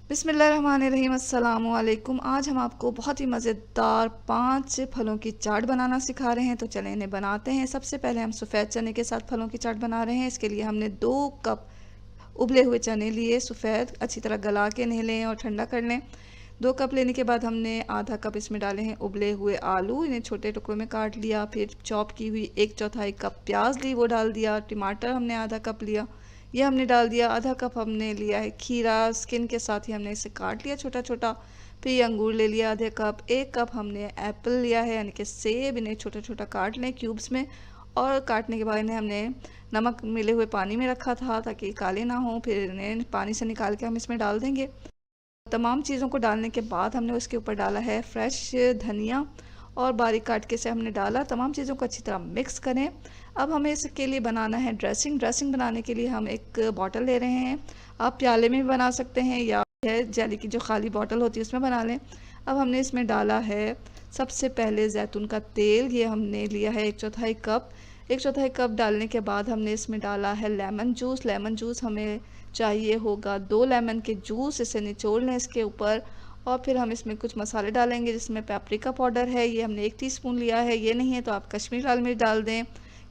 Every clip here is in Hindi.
बिस्मिल्लाहिर्रहमानिर्रहीम अस्सलाम वालेकुम। आज हम आपको बहुत ही मज़ेदार 5 फलों की चाट बनाना सिखा रहे हैं। तो चलें इन्हें बनाते हैं। सबसे पहले हम सफ़ेद चने के साथ फलों की चाट बना रहे हैं। इसके लिए हमने 2 कप उबले हुए चने लिए, सफ़ेद, अच्छी तरह गला के इन्हें लें और ठंडा कर लें। 2 कप लेने के बाद हमने आधा कप इसमें डाले हैं उबले हुए आलू, इन्हें छोटे टुकड़ों में काट लिया। फिर चॉप की हुई 1/4 कप प्याज ली, वो डाल दिया। टमाटर हमने आधा कप लिया, ये हमने डाल दिया। आधा कप हमने लिया है खीरा, स्किन के साथ ही हमने इसे काट लिया छोटा छोटा। फिर ये अंगूर ले लिया आधे कप। 1 कप हमने एप्पल लिया है, यानी कि सेब, इन्हें छोटा छोटा काट लें क्यूब्स में। और काटने के बाद इन्हें हमने नमक मिले हुए पानी में रखा था ताकि काले ना हो। फिर इन्हें पानी से निकाल के हम इसमें डाल देंगे। तमाम चीज़ों को डालने के बाद हमने उसके ऊपर डाला है फ्रेश धनिया और बारीक काट के से हमने डाला। तमाम चीज़ों को अच्छी तरह मिक्स करें। अब हमें इसके लिए बनाना है ड्रेसिंग। ड्रेसिंग बनाने के लिए हम एक बॉटल ले रहे हैं। आप प्याले में भी बना सकते हैं या जेली की जो खाली बॉटल होती है उसमें बना लें। अब हमने इसमें डाला है सबसे पहले जैतून का तेल, ये हमने लिया है 1/4 कप। 1/4 कप डालने के बाद हमने इसमें डाला है लेमन जूस। लेमन जूस हमें चाहिए होगा 2 लेमन के जूस, इसे निचोड़ लें इसके ऊपर। और फिर हम इसमें कुछ मसाले डालेंगे जिसमें पेपरिका पाउडर है, ये हमने 1 टीस्पून लिया है। ये नहीं है तो आप कश्मीरी लाल मिर्च डाल दें।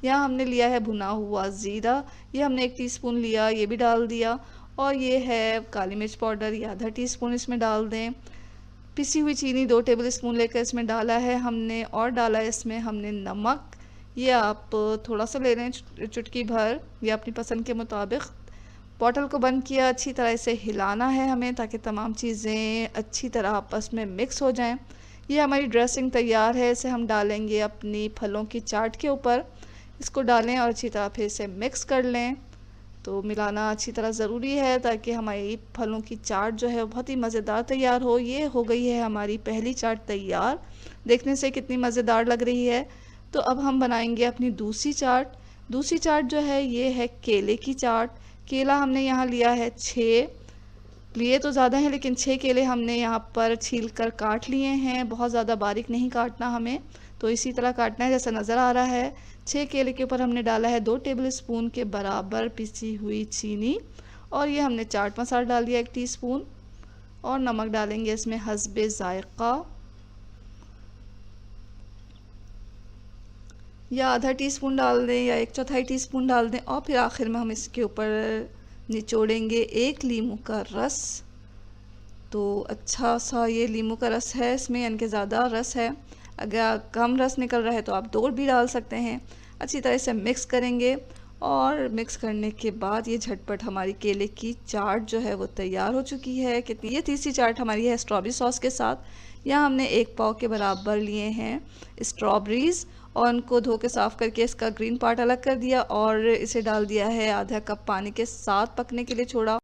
यहाँ हमने लिया है भुना हुआ ज़ीरा, ये हमने 1 टीस्पून लिया, ये भी डाल दिया। और ये है काली मिर्च पाउडर, ये आधा टीस्पून इसमें डाल दें। पिसी हुई चीनी 2 टेबल स्पून लेकर इसमें डाला है हमने। और डाला है इसमें हमने नमक, ये आप थोड़ा सा ले लें, चुटकी भर, ये अपनी पसंद के मुताबिक। बॉटल को बंद किया, अच्छी तरह इसे हिलाना है हमें ताकि तमाम चीज़ें अच्छी तरह आपस में मिक्स हो जाएं। ये हमारी ड्रेसिंग तैयार है, इसे हम डालेंगे अपनी फलों की चाट के ऊपर। इसको डालें और अच्छी तरह फिर इसे मिक्स कर लें। तो मिलाना अच्छी तरह ज़रूरी है ताकि हमारी फलों की चाट जो है बहुत ही मज़ेदार तैयार हो। ये हो गई है हमारी पहली चाट तैयार, देखने से कितनी मज़ेदार लग रही है। तो अब हम बनाएंगे अपनी दूसरी चाट। दूसरी चाट जो है ये है केले की चाट। केला हमने यहाँ लिया है 6, लिए तो ज़्यादा हैं लेकिन 6 केले हमने यहाँ पर छील कर काट लिए हैं। बहुत ज़्यादा बारीक नहीं काटना हमें, तो इसी तरह काटना है जैसा नज़र आ रहा है। 6 केले के ऊपर हमने डाला है 2 टेबल स्पून के बराबर पिसी हुई चीनी। और ये हमने चाट मसाला डाल दिया 1 टीस्पून। और नमक डालेंगे इसमें हस्बे ज़ायक़ा, या आधा टीस्पून डाल दें या 1/4 टीस्पून डाल दें। और फिर आखिर में हम इसके ऊपर निचोड़ेंगे 1 लीमू का रस। तो अच्छा सा ये लीमू का रस है इसमें, यानी कि ज़्यादा रस है। अगर कम रस निकल रहा है तो आप 2 भी डाल सकते हैं। अच्छी तरह से मिक्स करेंगे। और मिक्स करने के बाद ये झटपट हमारी केले की चाट जो है वो तैयार हो चुकी है। कितनी ये तीसरी चाट हमारी है स्ट्रॉबेरी सॉस के साथ। यहाँ हमने 1 पाव के बराबर लिए हैं स्ट्रॉबेरीज़ और उनको धो के साफ़ करके इसका ग्रीन पार्ट अलग कर दिया और इसे डाल दिया है आधा कप पानी के साथ पकने के लिए छोड़ा।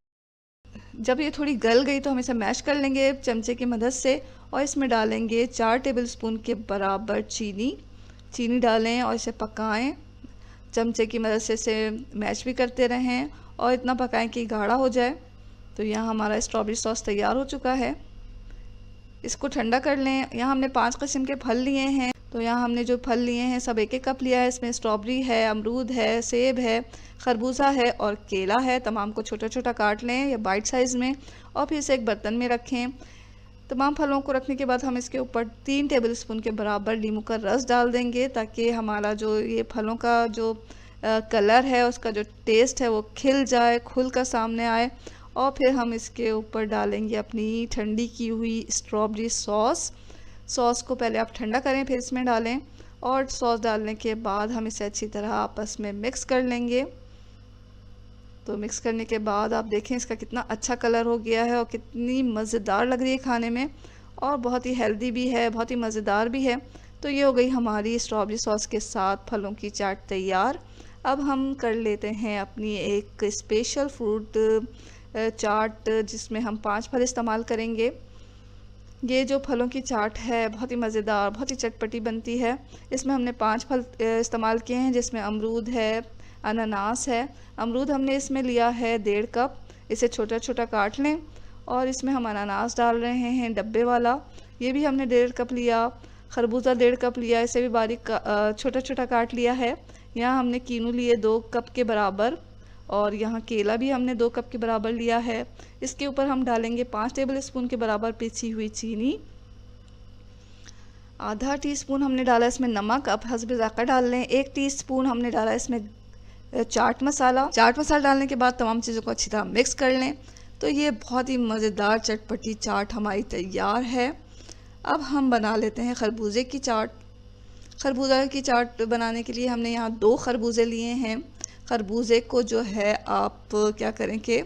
जब ये थोड़ी गल गई तो हम इसे मैश कर लेंगे चमचे की मदद से। और इसमें डालेंगे 4 टेबल स्पून के बराबर चीनी डालें और इसे पकाएं। चमचे की मदद से इसे मैश भी करते रहें और इतना पकाएं कि गाढ़ा हो जाए। तो यहाँ हमारा स्ट्रॉबेरी सॉस तैयार हो चुका है। इसको ठंडा कर लें। यहाँ हमने 5 किस्म के फल लिए हैं। तो यहाँ हमने जो फल लिए हैं सब 1-1 कप लिया है। इसमें स्ट्रॉबेरी है, अमरूद है, सेब है, खरबूजा है और केला है। तमाम को छोटा छोटा काट लें या बाइट साइज़ में और फिर इसे एक बर्तन में रखें। तमाम फलों को रखने के बाद हम इसके ऊपर 3 टेबल स्पून के बराबर नींबू का रस डाल देंगे ताकि हमारा जो ये फलों का जो कलर है, उसका जो टेस्ट है वो खिल जाए, खुल कर सामने आए। और फिर हम इसके ऊपर डालेंगे अपनी ठंडी की हुई स्ट्रॉबेरी सॉस को पहले आप ठंडा करें फिर इसमें डालें। और सॉस डालने के बाद हम इसे अच्छी तरह आपस में मिक्स कर लेंगे। तो मिक्स करने के बाद आप देखें इसका कितना अच्छा कलर हो गया है और कितनी मज़ेदार लग रही है खाने में। और बहुत ही हेल्दी भी है, बहुत ही मज़ेदार भी है। तो ये हो गई हमारी स्ट्रॉबेरी सॉस के साथ फलों की चाट तैयार। अब हम कर लेते हैं अपनी एक स्पेशल फ्रूट चाट जिसमें हम 5 फल इस्तेमाल करेंगे। ये जो फलों की चाट है बहुत ही मज़ेदार, बहुत ही चटपटी बनती है। इसमें हमने 5 फल इस्तेमाल किए हैं जिसमें अमरूद है, अनानास है। अमरूद हमने इसमें लिया है 1.5 कप, इसे छोटा छोटा काट लें। और इसमें हम अनानास डाल रहे हैं डब्बे वाला, ये भी हमने 1.5 कप लिया। खरबूजा 1.5 कप लिया, इसे भी बारीक छोटा छोटा काट लिया है। यहाँ हमने कीनू लिए 2 कप के बराबर और यहाँ केला भी हमने 2 कप के बराबर लिया है। इसके ऊपर हम डालेंगे 5 टेबल स्पून के बराबर पिसी हुई चीनी। आधा टीस्पून हमने डाला इसमें नमक, अब हस्ब ज़ायक़ा डाल लें। 1 टीस्पून हमने डाला इसमें चाट मसाला। चाट मसाला डालने के बाद तमाम चीज़ों को अच्छी तरह मिक्स कर लें। तो ये बहुत ही मज़ेदार चटपटी चाट हमारी तैयार है। अब हम बना लेते हैं खरबूजे की चाट। खरबूजा की चाट बनाने के लिए हमने यहाँ 2 खरबूजे लिए हैं। खरबूजे को जो है आप क्या करें कि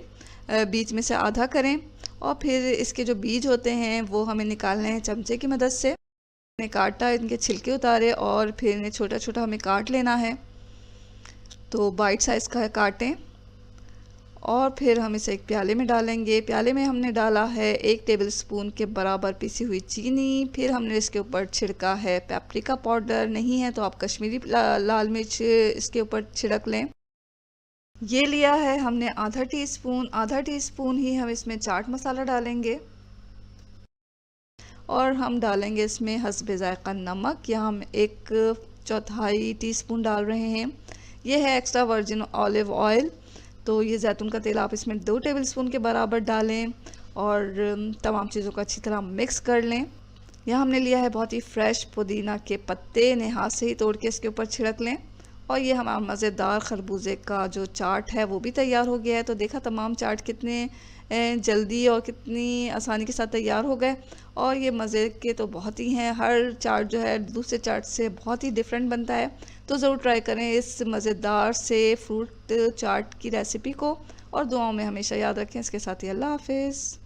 बीच में से आधा करें और फिर इसके जो बीज होते हैं वो हमें निकालने हैं चमचे की मदद से। मैंने काटा, इनके छिलके उतारे और फिर इन्हें छोटा छोटा हमें काट लेना है। तो बाइट साइज़ का काटें और फिर हम इसे एक प्याले में डालेंगे। प्याले में हमने डाला है 1 टेबल स्पून के बराबर पिसी हुई चीनी। फिर हमने इसके ऊपर छिड़का है पेपरिका पाउडर, नहीं है तो आप कश्मीरी लाल मिर्च इसके ऊपर छिड़क लें। ये लिया है हमने आधा टीस्पून ही हम इसमें चाट मसाला डालेंगे और हम डालेंगे इसमें हस्बे ज़ायक़ा नमक। यहाँ हम 1/4 टीस्पून डाल रहे हैं। ये है एक्स्ट्रा वर्जिन ऑलिव ऑयल, तो ये जैतून का तेल आप इसमें 2 टेबल स्पून के बराबर डालें और तमाम चीज़ों को अच्छी तरह मिक्स कर लें। यहाँ हमने लिया है बहुत ही फ्रेश पुदीना के पत्ते, इन्हें हाथ से ही तोड़ के इसके ऊपर छिड़क लें। और ये हमारा मज़ेदार खरबूजे का जो चाट है वो भी तैयार हो गया है। तो देखा तमाम चाट कितने जल्दी और कितनी आसानी के साथ तैयार हो गए और ये मज़े के तो बहुत ही हैं। हर चाट जो है दूसरे चाट से बहुत ही डिफरेंट बनता है। तो ज़रूर ट्राई करें इस मज़ेदार से फ्रूट चाट की रेसिपी को और दुआओं में हमेशा याद रखें। इसके साथ ही अल्लाह हाफ़िज़।